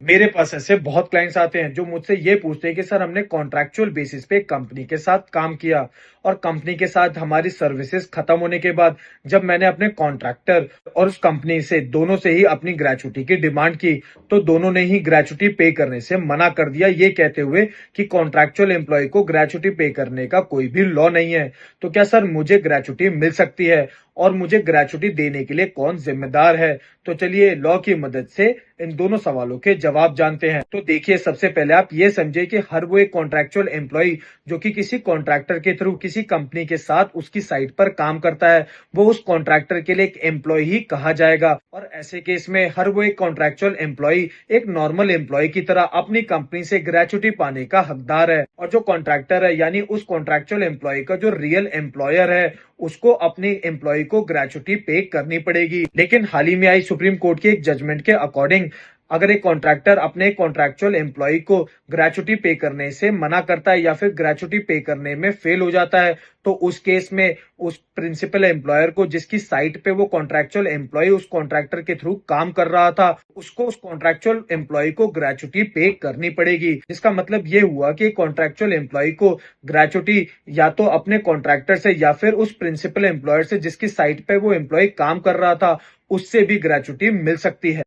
मेरे पास ऐसे बहुत क्लाइंट्स आते हैं जो मुझसे ये पूछते हैं कि सर हमने कॉन्ट्रैक्चुअल बेसिस पे कंपनी के साथ काम किया और कंपनी के साथ हमारी सर्विसेज खत्म होने के बाद जब मैंने अपने कॉन्ट्रैक्टर और उस कंपनी से दोनों से ही अपनी ग्रेचुटी की डिमांड की तो दोनों ने ही ग्रेचुटी पे करने से मना कर दिया, ये कहते हुए कि कॉन्ट्रैक्चुअल एम्प्लॉय को ग्रेचुटी पे करने का कोई भी लॉ नहीं है। तो क्या सर मुझे ग्रेचुटी मिल सकती है और मुझे ग्रेचुटी देने के लिए कौन जिम्मेदार है? तो चलिए लॉ की मदद से इन दोनों सवालों के जवाब जानते हैं। तो देखिए, सबसे पहले आप ये समझे कि हर वो एक कॉन्ट्रैक्चुअल एम्प्लॉय जो कि किसी कॉन्ट्रैक्टर के थ्रू किसी कंपनी के साथ उसकी साइट पर काम करता है, वो उस कॉन्ट्रैक्टर के लिए एक एम्प्लॉय ही कहा जाएगा। और ऐसे केस में हर वो एक कॉन्ट्रैक्चुअल एम्प्लॉय एक नॉर्मल एम्प्लॉय की तरह अपनी कंपनी से ग्रेचुटी पाने का हकदार है। और जो कॉन्ट्रैक्टर है यानी उस कॉन्ट्रैक्चुअल एम्प्लॉय का जो रियल एम्प्लॉयर है, उसको अपनी एम्प्लॉय को ग्रेचुटी पे करनी पड़ेगी। लेकिन हाल ही में आई सुप्रीम कोर्ट की एक जजमेंट के अकॉर्डिंग अगर एक कॉन्ट्रैक्टर अपने कॉन्ट्रैक्चुअल एम्प्लॉय को ग्रेचुटी पे करने से मना करता है या फिर ग्रेचुटी पे करने में फेल हो जाता है, तो उस केस में उस प्रिंसिपल एम्प्लॉयर को जिसकी साइट पे वो कॉन्ट्रैक्चुअल एम्प्लॉय उस कॉन्ट्रैक्टर के थ्रू काम कर रहा था, उसको उस कॉन्ट्रैक्चुअल एम्प्लॉय को ग्रेचुटी पे करनी पड़ेगी। जिसका मतलब ये हुआ कि कॉन्ट्रैक्चुअल एम्प्लॉय को ग्रेचुटी या तो अपने कॉन्ट्रैक्टर से या फिर उस प्रिंसिपल एम्प्लॉयर से जिसकी साइट पे वो एम्प्लॉय काम कर रहा था, उससे भी ग्रेचुटी मिल सकती है।